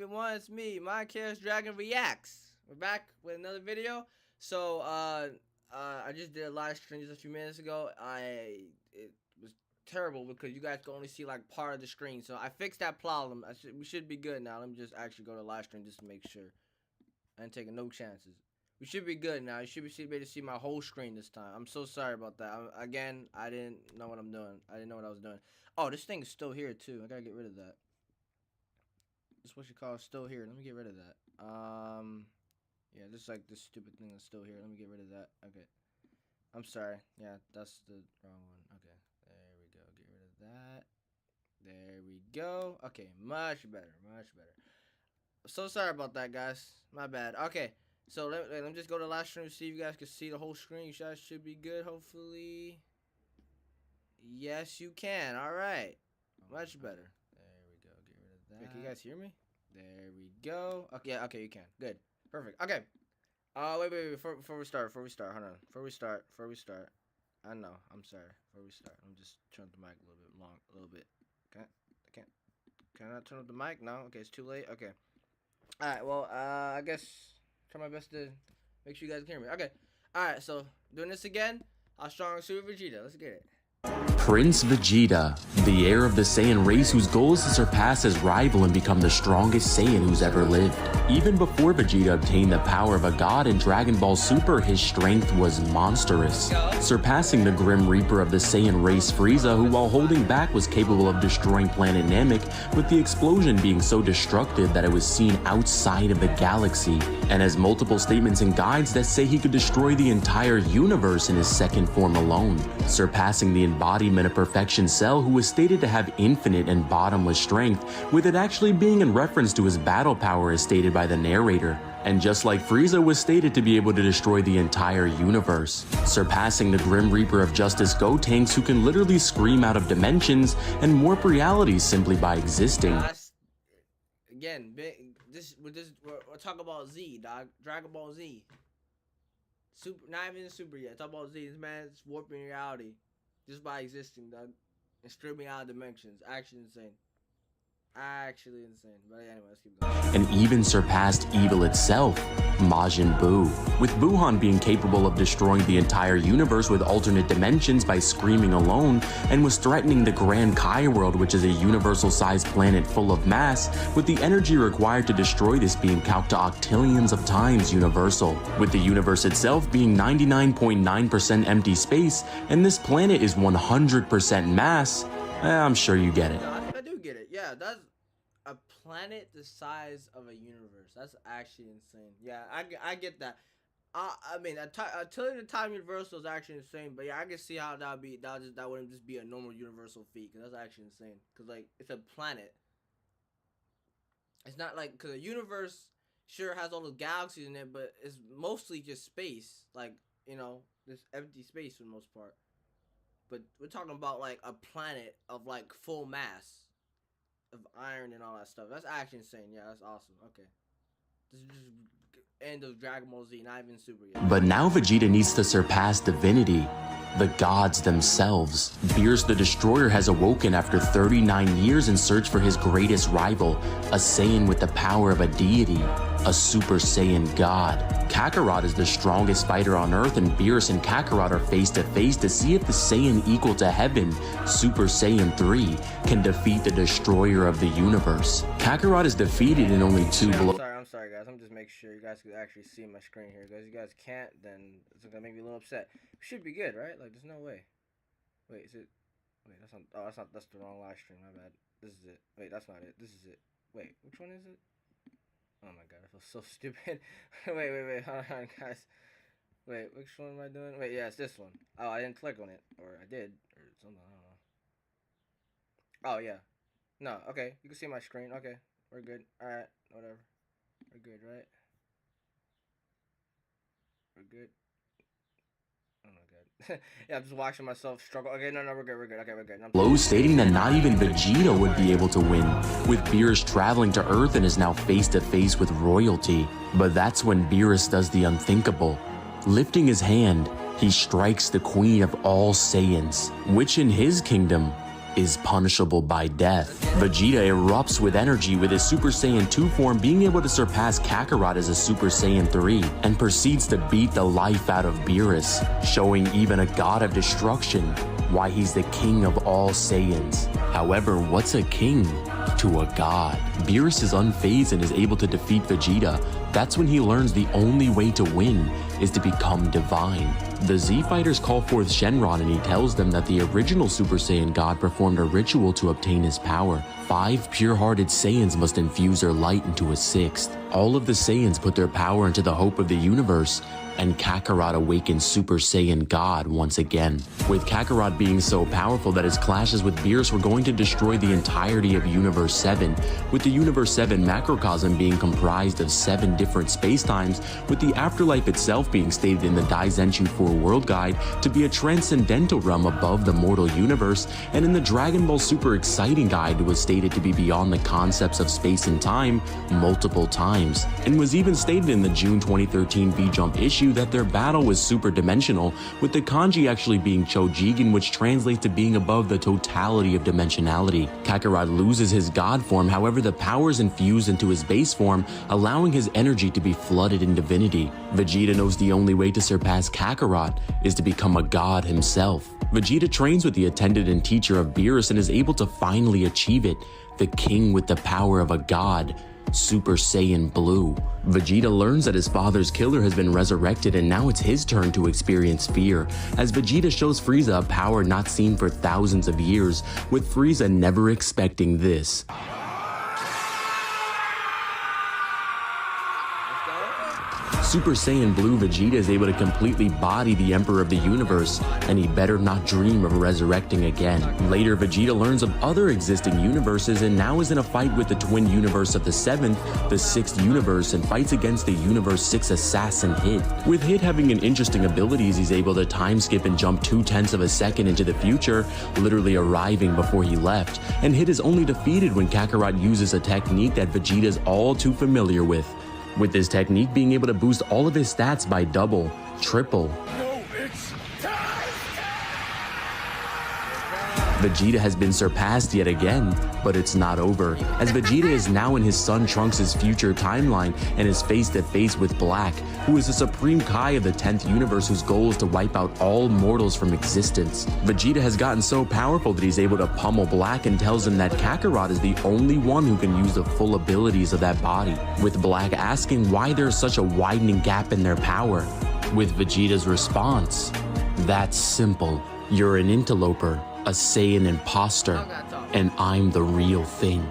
everyone, it's me, My Chaos Dragon Reacts. We're back with another video. So, I just did a live stream just a few minutes ago. It was terrible because you guys could only see like part of the screen. So I fixed that problem. We should be good now. Let me just actually go to live stream just to make sure. I ain't taking no chances. We should be good now. You should be able to see my whole screen this time. I'm so sorry about that. Again, I didn't know what I'm doing. I didn't know what I was doing. Oh, this thing is still here too. I gotta get rid of that. This what you call still here. Let me get rid of that. Yeah, this is like this stupid thing that's still here. Let me get rid of that. Okay. I'm sorry. Yeah, that's the wrong one. Okay. There we go. Get rid of that. There we go. Okay, much better. Much better. So sorry about that, guys. My bad. Okay. So let me just go to the last stream to see if you guys can see the whole screen. You guys should be good, hopefully. Yes, you can. All right. Much better. There we go. Get rid of that. Wait, can you guys hear me? There we go. Okay, yeah, okay, you can. Good. Perfect. Okay. Wait. Before we start. Hold on. Before we start. I know. I'm sorry. Before we start, I'm just turn up the mic a little bit. Can I not turn up the mic? No. Okay, it's too late. Okay. All right. Well, I guess try my best to make sure you guys can hear me. Okay. All right. So doing this again. I'll strong Super Vegeta. Let's get it. Prince Vegeta, the heir of the Saiyan race whose goal is to surpass his rival and become the strongest Saiyan who's ever lived. Even before Vegeta obtained the power of a god in Dragon Ball Super, his strength was monstrous, surpassing the Grim Reaper of the Saiyan race Frieza, who while holding back was capable of destroying planet Namek, with the explosion being so destructive that it was seen outside of the galaxy, and has multiple statements and guides that say he could destroy the entire universe in his second form alone, surpassing the embodiment of Perfection Cell, who was stated to have infinite and bottomless strength, with it actually being in reference to his battle power as stated by the narrator. And just like Frieza was stated to be able to destroy the entire universe, surpassing the Grim Reaper of Justice Gotenks, who can literally scream out of dimensions and warp realities simply by existing. Again, we're talking about Z, dog. Dragon Ball Z. Super, not even Super yet. Talk about Z. This man's warping reality just by existing, dog, and streaming out of dimensions. Actually insane. But anyway, let's keep going. And even surpassed evil itself, Majin Buu, with Buhan being capable of destroying the entire universe with alternate dimensions by screaming alone, and was threatening the Grand Kai world, which is a universal-sized planet full of mass, with the energy required to destroy this being calced to octillions of times universal, with the universe itself being 99.9% empty space, and this planet is 100% mass. I'm sure you get it. I do get it. Yeah, that's a planet the size of a universe. That's actually insane. Yeah, I get that. I mean, Tilling the Time Universal is actually insane, but yeah, I can see how that wouldn't just be a normal universal feat, because that's actually insane. Because like, it's a planet. It's not like, because a universe sure has all the galaxies in it, but it's mostly just space. Like, you know, this empty space for the most part. But we're talking about like a planet of like full mass of iron and all that stuff. That's actually insane. Yeah, that's awesome. Okay. This is just end of Dragon Ball Z, not even Super yet. But now Vegeta needs to surpass divinity, the gods themselves. Beerus the Destroyer has awoken after 39 years in search for his greatest rival, a Saiyan with the power of a deity, a Super Saiyan god. Kakarot is the strongest fighter on Earth, and Beerus and Kakarot are face to face to see if the Saiyan equal to heaven, Super Saiyan 3, can defeat the destroyer of the universe. Kakarot is defeated in only 2 blows. I'm sorry guys, I'm just making sure you guys can actually see my screen here. Because if you guys can't, then it's gonna make me a little upset. We should be good, right? Like, there's no way. Wait, is it? Wait, that's not. Oh, that's the wrong live stream. My bad. This is it. Wait, that's not it. This is it. Wait, which one is it? Oh my god, I feel so stupid. wait, hold on, guys. Wait, which one am I doing? Wait, yeah, it's this one. Oh, I didn't click on it. Or I did. Or something, I don't know. Oh, yeah. No, okay, you can see my screen. Okay, we're good. Alright, whatever. We're good, right? We're good. Oh my god. Yeah, I'm just watching myself struggle. Okay, no, we're good. Okay, we're good. Blows stating that not even Vegeta would be able to win, with Beerus traveling to Earth and is now face to face with royalty. But that's when Beerus does the unthinkable. Lifting his hand, he strikes the queen of all Saiyans, which in his kingdom is punishable by death. Vegeta erupts with energy with his Super Saiyan 2 form being able to surpass Kakarot as a Super Saiyan 3 and proceeds to beat the life out of Beerus, showing even a god of destruction why he's the king of all Saiyans. However, what's a king to a god? Beerus is unfazed and is able to defeat Vegeta. That's when he learns the only way to win is to become divine. The Z Fighters call forth Shenron and he tells them that the original Super Saiyan God performed a ritual to obtain his power. 5 pure-hearted Saiyans must infuse their light into a 6th. All of the Saiyans put their power into the hope of the universe, and Kakarot awakens Super Saiyan God once again. With Kakarot being so powerful that his clashes with Beerus were going to destroy the entirety of Universe 7, with the Universe 7 macrocosm being comprised of 7 different spacetimes, with the afterlife itself being stated in the Daizenshu 4 World Guide to be a transcendental realm above the mortal universe, and in the Dragon Ball Super Exciting Guide it was stated to be beyond the concepts of space and time multiple times, and was even stated in the June 2013 V-Jump issue that their battle was super dimensional, with the kanji actually being Chojigen, which translates to being above the totality of dimensionality. Kakarot loses his god form, however the powers infused into his base form, allowing his energy to be flooded in divinity. Vegeta knows the only way to surpass Kakarot is to become a god himself. Vegeta trains with the attendant and teacher of Beerus and is able to finally achieve it, the king with the power of a god, Super Saiyan Blue. Vegeta learns that his father's killer has been resurrected and now it's his turn to experience fear, as Vegeta shows Frieza a power not seen for thousands of years, with Frieza never expecting this. Super Saiyan Blue Vegeta is able to completely body the Emperor of the Universe, and he better not dream of resurrecting again. Later, Vegeta learns of other existing universes and now is in a fight with the twin universe of the 7th, the 6th universe, and fights against the Universe 6 assassin Hit. With Hit having an interesting abilities, he's able to time skip and jump 0.2 of a second into the future, literally arriving before he left, and Hit is only defeated when Kakarot uses a technique that Vegeta is all too familiar with this technique being able to boost all of his stats by double, triple. No, it's time! Vegeta has been surpassed yet again, but it's not over, as Vegeta is now in his son Trunks' future timeline and is face to face with Black, who is the Supreme Kai of the 10th universe whose goal is to wipe out all mortals from existence. Vegeta has gotten so powerful that he's able to pummel Black and tells him that Kakarot is the only one who can use the full abilities of that body, with Black asking why there's such a widening gap in their power, with Vegeta's response, "That's simple. You're an interloper, a Saiyan imposter, and I'm the real thing."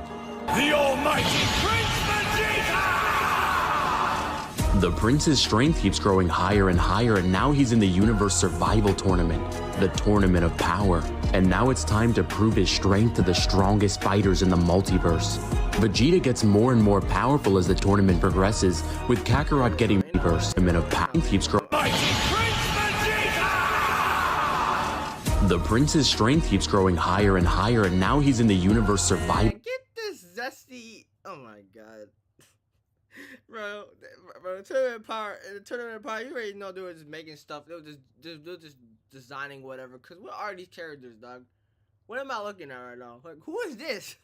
The almighty Prince Vegeta! The prince's strength keeps growing higher and higher, and now he's in the Universe Survival Tournament, the Tournament of Power. And now it's time to prove his strength to the strongest fighters in the multiverse. Vegeta gets more and more powerful as the tournament progresses, with Kakarot getting Universe Tournament of Power keeps growing. The prince's strength keeps growing higher and higher, and now he's in the Universe Survival. Get this zesty. Oh my god. Bro, the tournament power, you already know they were just making stuff. They were just designing whatever. Cause what are these characters, dog? What am I looking at right now? Like, who is this?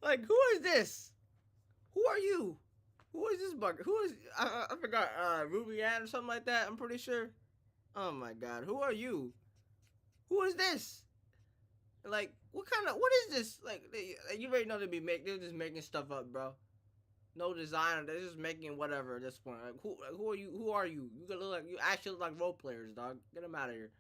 Like, who is this? Who are you? Who is this bugger? Who is I forgot, Ruby Ann or something like that, I'm pretty sure. Oh my god, who are you? Who is this? Like, what is this? Like, you already know they're just making stuff up, bro. No designer, they're just making whatever at this point. Like, who are you? Who are you? You actually look like role players, dog. Get them out of here.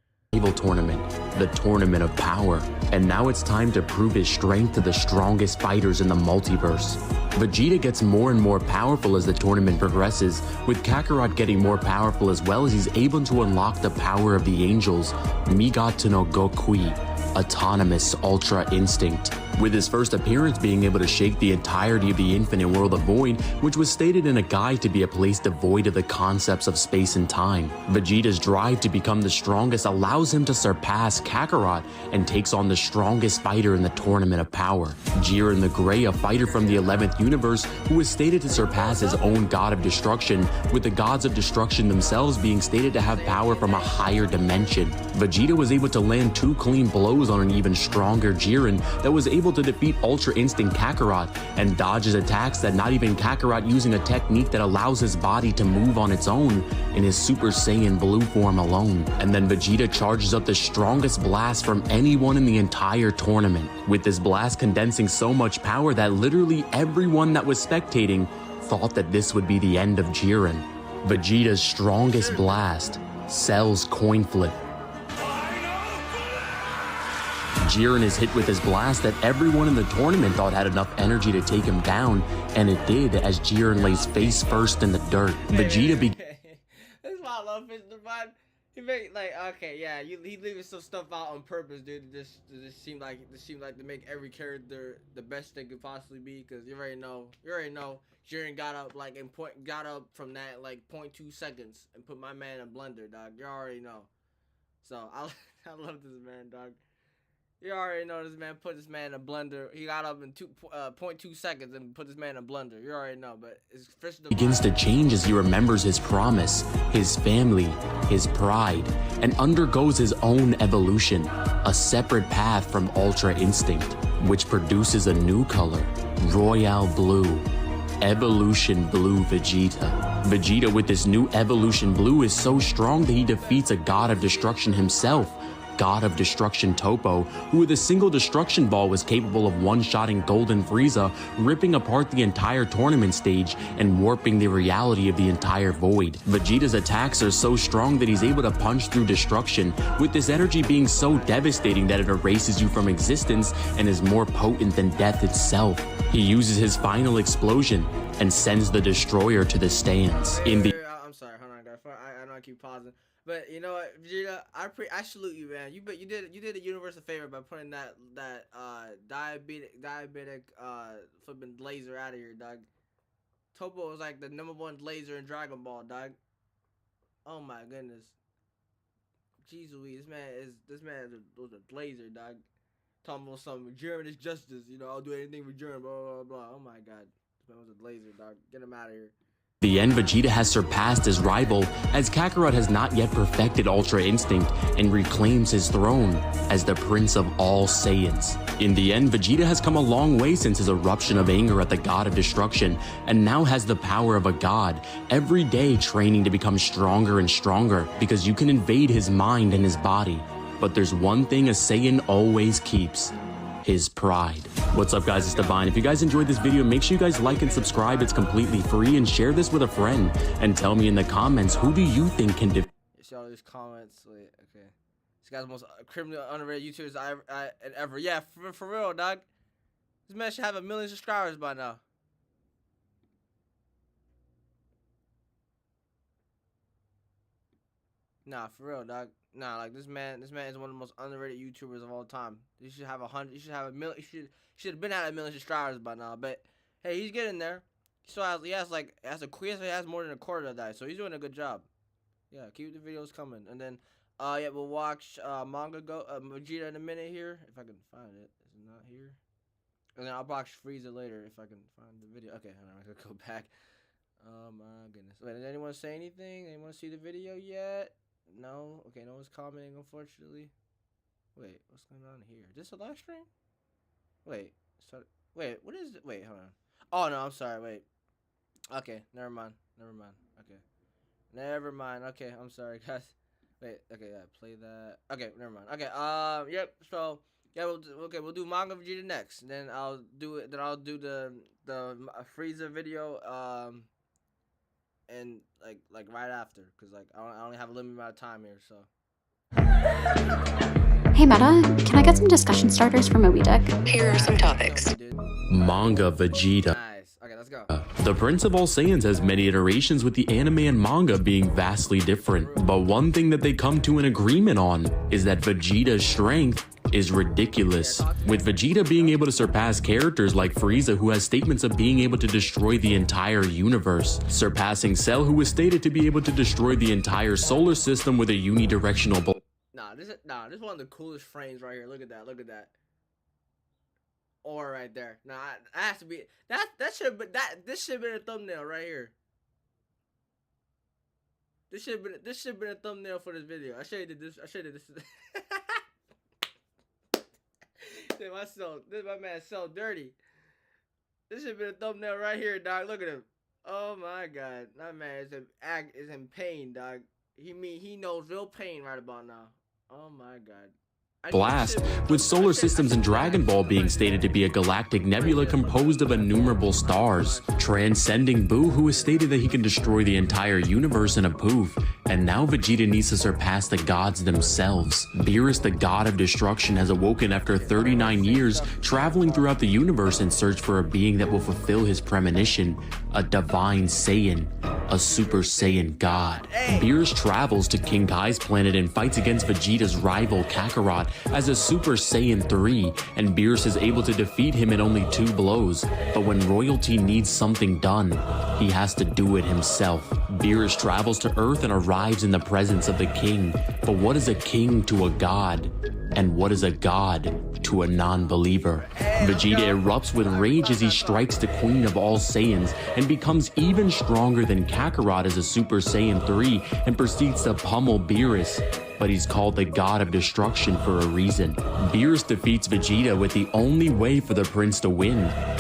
Tournament, the Tournament of Power, and now it's time to prove his strength to the strongest fighters in the multiverse. Vegeta gets more and more powerful as the tournament progresses, with Kakarot getting more powerful as well, as he's able to unlock the power of the angels, Migato no Gokui, Autonomous Ultra Instinct. with his first appearance being able to shake the entirety of the infinite world of Void, which was stated in a guide to be a place devoid of the concepts of space and time. Vegeta's drive to become the strongest allows him to surpass Kakarot and takes on the strongest fighter in the Tournament of Power, Jiren the Grey, a fighter from the 11th universe who is stated to surpass his own god of destruction, with the gods of destruction themselves being stated to have power from a higher dimension. Vegeta was able to land 2 clean blows on an even stronger Jiren that was able to defeat Ultra Instinct Kakarot and dodges attacks that not even Kakarot, using a technique that allows his body to move on its own in his Super Saiyan Blue form alone. And then Vegeta charges up the strongest blast from anyone in the entire tournament, with this blast condensing so much power that literally everyone that was spectating thought that this would be the end of Jiren. Vegeta's strongest blast, Cell's coin flip. Jiren is hit with his blast that everyone in the tournament thought had enough energy to take him down, and it did, as Jiren lays face first in the dirt. Vegeta This is why I love Fish Divine. He make like, okay, yeah, he leaving some stuff out on purpose, dude. This seemed like to make every character the best they could possibly be, because you already know Jiren got up like got up from that like 0.2 seconds and put my man in a blender, dog. You already know. So I love this man, dog. You already know this man put this man in a blender. He got up in 0.2 seconds and put this man in a blender. You already know, but it's begins to change as he remembers his promise, his family, his pride, and undergoes his own evolution, a separate path from Ultra Instinct, which produces a new color, Royale Blue. Evolution Blue Vegeta. Vegeta with this new Evolution Blue is so strong that he defeats a god of destruction himself, God of Destruction Toppo, who with a single destruction ball was capable of one-shotting Golden Frieza, ripping apart the entire tournament stage and warping the reality of the entire Void. Vegeta's attacks are so strong that he's able to punch through destruction, with this energy being so devastating that it erases you from existence and is more potent than death itself. He uses his final explosion and sends the Destroyer to the stands. I'm sorry, hold on, guys. I know I keep pausing. But you know what, Vegeta, I salute you, man. You did the universe a favor by putting that diabetic flipping laser out of here, dog. Toppo was like the #1 laser in Dragon Ball, dog. Oh my goodness. Jeez Louise, this man was a laser, dog. Talking about something, Jiren is justice, you know, I'll do anything for Jiren, blah blah blah. Oh my god. This man was a laser, dog. Get him out of here. The end, Vegeta has surpassed his rival, as Kakarot has not yet perfected Ultra Instinct and reclaims his throne as the Prince of all Saiyans. In the end, Vegeta has come a long way since his eruption of anger at the God of Destruction, and now has the power of a god, every day training to become stronger and stronger, because you can invade his mind and his body. But there's one thing a Saiyan always keeps: his pride. What's up, guys? It's Divine. If you guys enjoyed this video, make sure you guys like and subscribe. It's completely free, and share this with a friend. And tell me in the comments, who do you think can defeat? See all these comments. Wait, okay. This guy's the most criminally underrated YouTubers ever. Yeah, for real, dog. This man should have 1 million subscribers by now. Nah, for real, dog. Nah, like this man is one of the most underrated YouTubers of all time. He should have 100. He should have 1 million. He should have been at 1 million subscribers by now. But hey, he's getting there. So he has more than a quarter of that. So he's doing a good job. Yeah, keep the videos coming. And then yeah, we'll watch Vegeta in a minute here, if I can find it. Is it not here? And then I'll watch Frieza later if I can find the video. Okay, hold on, I'm gonna go back. Oh my goodness. Wait, did anyone say anything? Anyone see the video yet? No? Okay, no one's commenting, unfortunately. Wait, what's going on here? Is this a live stream? Wait, wait, what is it? Wait, hold on. Oh, no, I'm sorry, wait. Okay, never mind. Okay. Never mind. Okay, I'm sorry, guys. Wait, okay, yeah, play that. Okay, never mind. Okay, yep, so, yeah, we'll do Manga Vegeta next. Then I'll do the Frieza video, and like right after, because like I only have a limited amount of time here, so. Hey Meta, can I get some discussion starters for Moby Dick? Here are some topics. Manga Vegeta. Nice. Okay, let's go. The Prince of all Saiyans has many iterations, with the anime and manga being vastly different. But one thing that they come to an agreement on is that Vegeta's strength is ridiculous, with Vegeta being able to surpass characters like Frieza, who has statements of being able to destroy the entire universe, surpassing Cell, who is stated to be able to destroy the entire solar system with a unidirectional This is one of the coolest frames right here. Look at that. Look at that. Or right there. Nah, that has to be this should have been a thumbnail right here. This should have been a thumbnail for this video. I should have did this. This my man so dirty. This should have been a thumbnail right here, dog. Look at him. Oh my god. That man is in pain, dog. He knows real pain right about now. Oh my god. Blast, with solar systems and Dragon Ball being stated to be a galactic nebula composed of innumerable stars, transcending Buu, who is stated that he can destroy the entire universe in a poof, and now Vegeta needs to surpass the gods themselves. Beerus, the god of destruction, has awoken after 39 years, traveling throughout the universe in search for a being that will fulfill his premonition, a divine Saiyan, a Super Saiyan god. Beerus travels to King Kai's planet and fights against Vegeta's rival Kakarot as a Super Saiyan 3, and Beerus is able to defeat him in only 2 blows. But when royalty needs something done, he has to do it himself. Beerus travels to Earth and arrives in the presence of the king. But what is a king to a god? And what is a god to a non-believer? Vegeta erupts with rage as he strikes the queen of all Saiyans and becomes even stronger than Kakarot as a Super Saiyan 3 and proceeds to pummel Beerus. But he's called the god of destruction for a reason. Beerus defeats Vegeta with the only way for the prince to win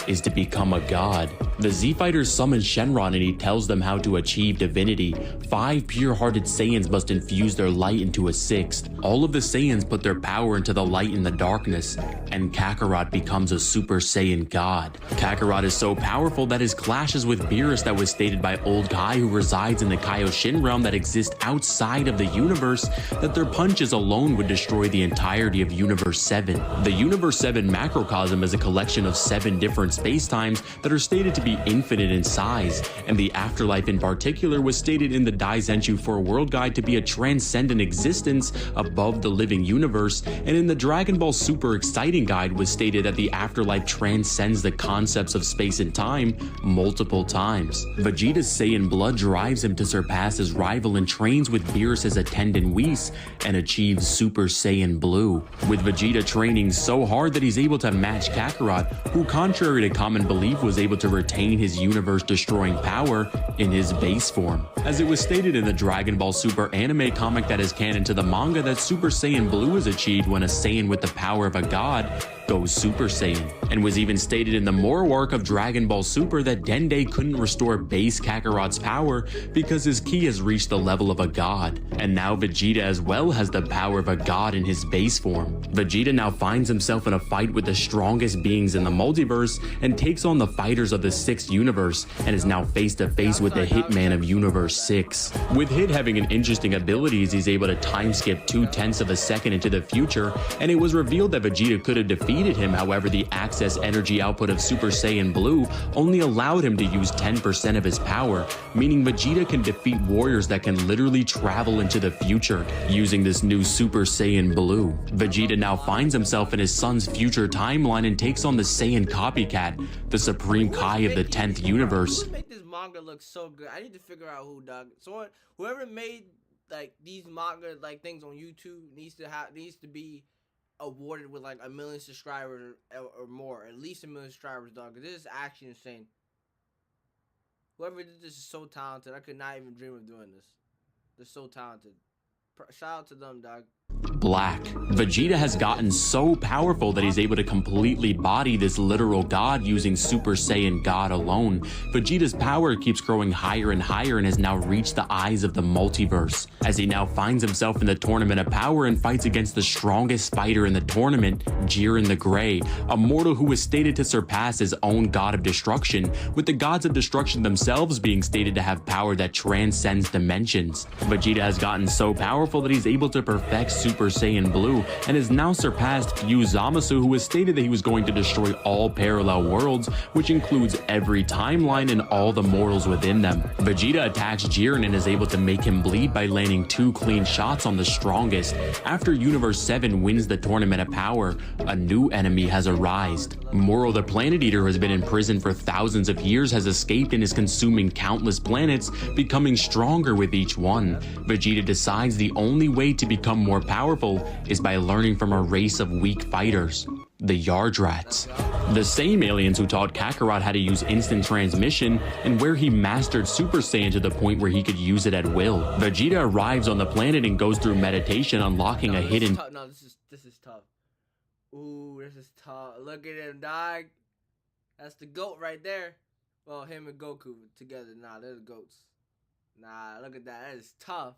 is to become a god. The Z-Fighters summon Shenron and he tells them how to achieve divinity. 5 pure-hearted Saiyans must infuse their light into a 6th. All of the Saiyans put their power into the light in the darkness, and Kakarot becomes a Super Saiyan god. Kakarot is so powerful that his clashes with Beerus that was stated by Old Kai, who resides in the Kaioshin realm that exists outside of the universe, that their punches alone would destroy the entirety of Universe 7. The Universe 7 macrocosm is a collection of 7 different spacetimes that are stated to be infinite in size, and the afterlife in particular was stated in the Daizenshuu 4 World Guide to be a transcendent existence above the living universe, and in the Dragon Ball Super Exciting Guide was stated that the afterlife transcends the concepts of space and time multiple times. Vegeta's Saiyan blood drives him to surpass his rival and trains with Beerus' attendant Whis and achieves Super Saiyan Blue, with Vegeta training so hard that he's able to match Kakarot, who contrary to common belief was able to retain his universe-destroying power in his base form. As it was stated in the Dragon Ball Super anime comic that is canon to the manga, that Super Saiyan Blue is achieved when a Saiyan with the power of a god goes Super Saiyan, and was even stated in the Moro arc of Dragon Ball Super that Dende couldn't restore base Kakarot's power because his ki has reached the level of a god, and now Vegeta as well has the power of a god in his base form. Vegeta now finds himself in a fight with the strongest beings in the multiverse and takes on the fighters of the 6th universe, and is now face to face with the Hitman of Universe 6. With Hit having an interesting ability, he's able to time skip 0.2 of a second into the future, and it was revealed that Vegeta could have defeated him. However, the access energy output of Super Saiyan Blue only allowed him to use 10% of his power, meaning Vegeta can defeat warriors that can literally travel into the future using this new Super Saiyan Blue. Vegeta now finds himself in his son's future timeline and takes on the Saiyan copycat, the Supreme Kai of the 10th universe. Who make this manga look so good? I need to figure out who, dog. So whoever made like these manga like things on YouTube needs to be awarded with like 1 million subscribers or more, at least 1 million subscribers, dog. This is actually insane. Whoever did this is so talented. I could not even dream of doing this. They're so talented. Shout out to them, dog. Black. Vegeta has gotten so powerful that he's able to completely body this literal god using Super Saiyan God alone. Vegeta's power keeps growing higher and higher and has now reached the eyes of the multiverse, as he now finds himself in the Tournament of Power and fights against the strongest fighter in the tournament, Jiren the Grey, a mortal who is stated to surpass his own god of destruction, with the gods of destruction themselves being stated to have power that transcends dimensions. Vegeta has gotten so powerful that he's able to perfect Super Saiyan Blue and has now surpassed Fuse Zamasu, who has stated that he was going to destroy all parallel worlds, which includes every timeline and all the mortals within them. Vegeta attacks Jiren and is able to make him bleed by landing 2 clean shots on the strongest. After Universe 7 wins the Tournament of Power, a new enemy has arisen. Moro the Planet Eater, who has been in prison for thousands of years, has escaped and is consuming countless planets, becoming stronger with each one. Vegeta decides the only way to become more powerful is by learning from a race of weak fighters, the Yardrats. The same aliens who taught Kakarot how to use instant transmission and where he mastered Super Saiyan to the point where he could use it at will. Vegeta arrives on the planet and goes through meditation, unlocking a hidden... No, this is tough. Ooh, this is tough. Look at him, dog. That's the GOAT right there. Well, him and Goku together. Nah, they're the GOATs. Nah, look at that. That is tough.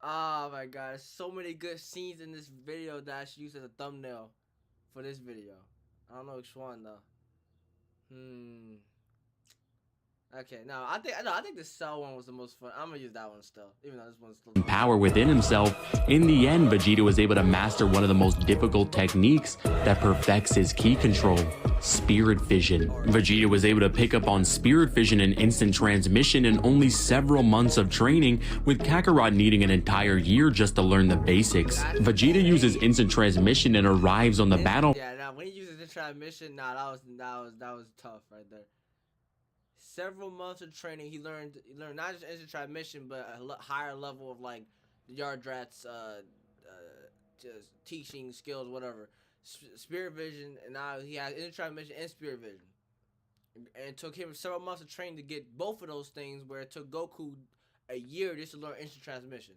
Oh my god, there's so many good scenes in this video that I should use as a thumbnail for this video. I don't know which one though. Okay, no, I think the Cell one was the most fun. I'm gonna use that one still, even though this one's still power within himself. In the end, Vegeta was able to master one of the most difficult techniques that perfects his ki control: Spirit Vision. Vegeta was able to pick up on Spirit Vision and instant transmission in only several months of training, with Kakarot needing an entire year just to learn the basics. Vegeta uses instant transmission and arrives on the battle. Yeah, now when he uses the transmission, nah, that was tough right there. Several months of training, he learned not just instant transmission, but a higher level of like the Yardrat's just teaching skills, whatever. Spirit Vision, and now he has instant transmission and Spirit Vision. And it took him several months of training to get both of those things, where it took Goku a year just to learn instant transmission.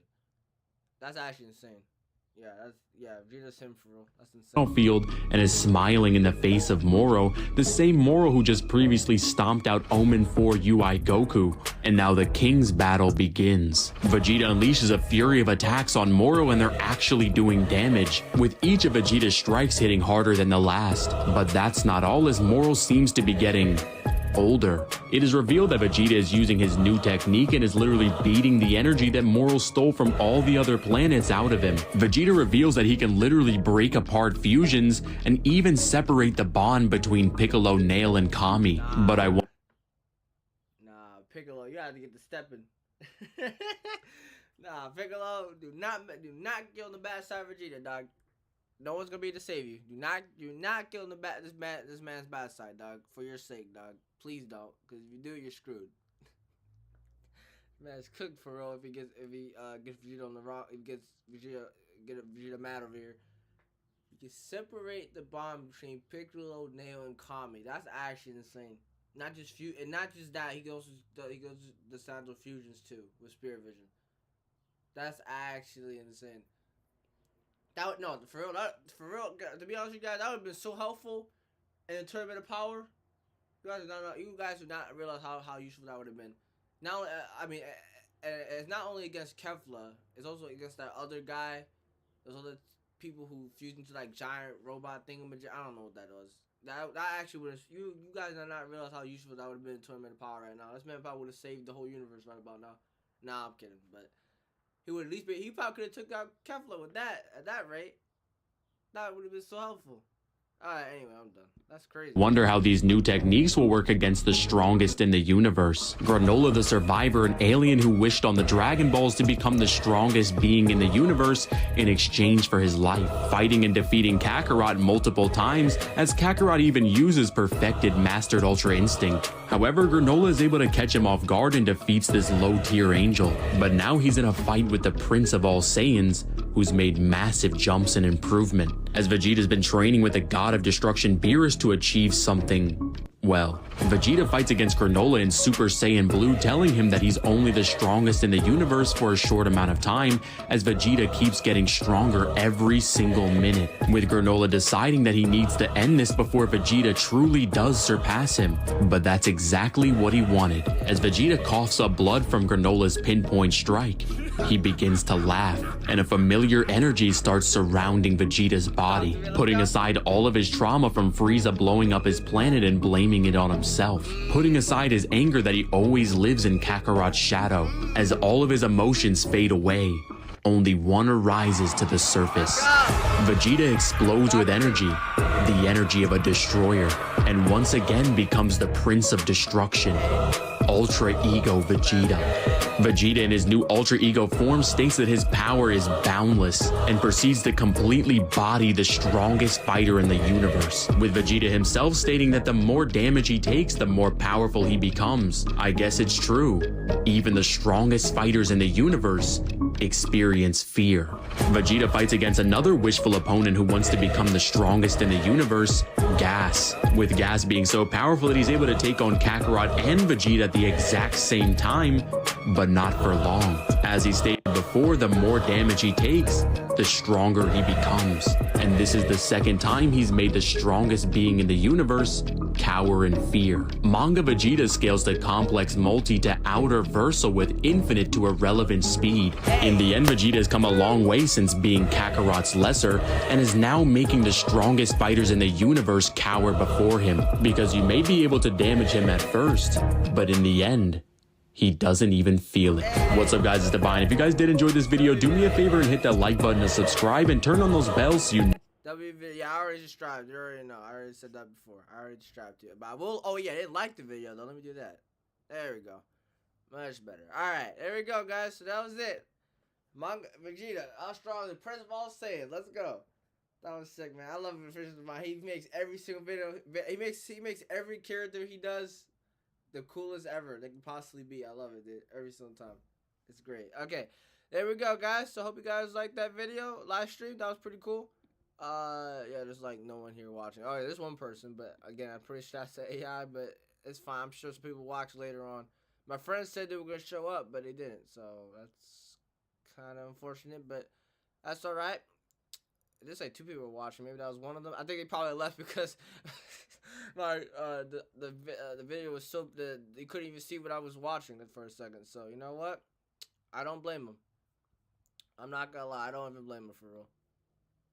That's actually insane. Vegeta's him for real. That's insane. Field and is smiling in the face of Moro, the same Moro who just previously stomped out Omen 4 UI Goku. And now the King's battle begins. Vegeta unleashes a fury of attacks on Moro, and they're actually doing damage, with each of Vegeta's strikes hitting harder than the last. But that's not all, as Moro seems to be getting older. It is revealed that Vegeta is using his new technique and is literally beating the energy that Moro stole from all the other planets out of him. Vegeta reveals that he can literally break apart fusions and even separate the bond between Piccolo, Nail, and Kami. But Piccolo, you have to get the stepping. Nah, Piccolo, do not get on the bad side of Vegeta, dog. No one's gonna be to save you. Do not get on the this man's bad side, dog. For your sake, dog. Please don't, because if you do, you're screwed. Man, it's cooked for real. If he gets Vegeta on the wrong, if he gets Vegeta mad over here. You can separate the bond between Piccolo, Nail, and Kami. That's actually insane. Not just that, he goes the sounds of fusions too with Spirit Vision. That's actually insane. For real. To be honest with you guys, that would have been so helpful in the Tournament of Power. You guys do not realize how useful that would have been. Now, it's not only against Kefla, it's also against that other guy. Those other people who fused into like giant robot thingamajig. I don't know what that was. That actually would have. You guys do not realize how useful that would have been in Tournament of Power right now. This man probably would have saved the whole universe right about now. Nah, I'm kidding, but he would at least be. He probably could have took out Kefla with that at that rate. That would have been so helpful. Alright, anyway, I'm done. That's crazy. Wonder how these new techniques will work against the strongest in the universe. Granola the Survivor, an alien who wished on the Dragon Balls to become the strongest being in the universe in exchange for his life, fighting and defeating Kakarot multiple times, as Kakarot even uses perfected Mastered Ultra Instinct. However, Granola is able to catch him off guard and defeats this low-tier angel. But now he's in a fight with the Prince of all Saiyans, who's made massive jumps in improvement, as Vegeta's been training with the God of Destruction Beerus to achieve something. Well, Vegeta fights against Granola in Super Saiyan Blue, telling him that he's only the strongest in the universe for a short amount of time, as Vegeta keeps getting stronger every single minute, with Granola deciding that he needs to end this before Vegeta truly does surpass him. But that's exactly what he wanted, as Vegeta coughs up blood from Granola's pinpoint strike. He begins to laugh, and a familiar energy starts surrounding Vegeta's body, putting aside all of his trauma from Frieza blowing up his planet and blaming it on himself, putting aside his anger that he always lives in Kakarot's shadow, as all of his emotions fade away. only one arises to the surface. Vegeta explodes with energy, the energy of a destroyer, and once again becomes the Prince of Destruction. Ultra Ego Vegeta. Vegeta in his new Ultra Ego form states that his power is boundless and proceeds to completely body the strongest fighter in the universe, with Vegeta himself stating that the more damage he takes, the more powerful he becomes. I guess it's true. Even the strongest fighters in the universe experience fear. Vegeta fights against another wishful opponent who wants to become the strongest in the universe, Gas. With Gas being so powerful that he's able to take on Kakarot and Vegeta at the exact same time, but not for long. As he stated before, the more damage he takes, the stronger he becomes. And this is the second time he's made the strongest being in the universe cower in fear. Manga Vegeta scales the complex multi to outer versal with infinite to irrelevant speed. In the end, Vegeta has come a long way since being Kakarot's lesser and is now making the strongest fighters in the universe cower before him, because you may be able to damage him at first, but in the end, he doesn't even feel it. What's up, guys? It's Divine. If you guys did enjoy this video, do me a favor and hit that like button and subscribe and turn on those bells so you Yeah, I already subscribed. You already know. I already said that before. I already subscribed to it. But I will. Oh yeah, they liked the video though. Let me do that. There we go. Much better. All right, there we go, guys. So that was it. Manga Vegeta, how strong the Prince of all Saiyans. Let's go. That was sick, man. I love him. He makes every single video. He makes every character he does the coolest ever they can possibly be. I love it, dude. Every single time. It's great. Okay, there we go, guys. So hope you guys liked that video live stream. That was pretty cool. Yeah, there's like no one here watching. Oh yeah, there's one person, but again, I'm pretty sure that's the AI, but it's fine. I'm sure some people watch later on. My friends said they were gonna show up, but they didn't, so that's kind of unfortunate, but that's all right. There's like 2 people were watching. Maybe that was one of them. I think they probably left because like the video was so they couldn't even see what I was watching for a second. So you know what? I don't blame them. I'm not gonna lie. I don't even blame them for real.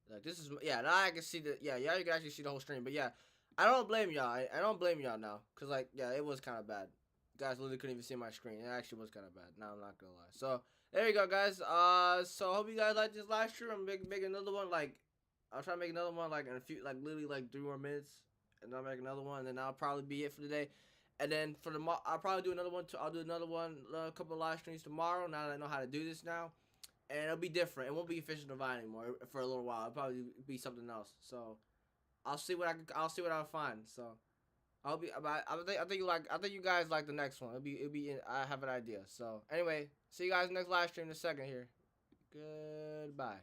Like this is now I can see the y'all you can actually see the whole stream. But yeah, I don't blame y'all. I don't blame y'all now, cause like it was kind of bad. You guys literally couldn't even see my screen. It actually was kind of bad. Now I'm not gonna lie. So there you go, guys. So hope you guys like this live stream. I'm make another one. Like I'll try to make another one like in a few, like literally like 3 more minutes, and I'll make another one, and then that'll probably be it for today. And then for I'll probably do another one. I'll do another one, a couple of live streams tomorrow. Now that I know how to do this now. And it'll be different. It won't be Official Divine anymore for a little while. It'll probably be something else. So I'll see what I'll find. So I think you guys like the next one. I have an idea. So anyway, see you guys next live stream in a second here. Goodbye.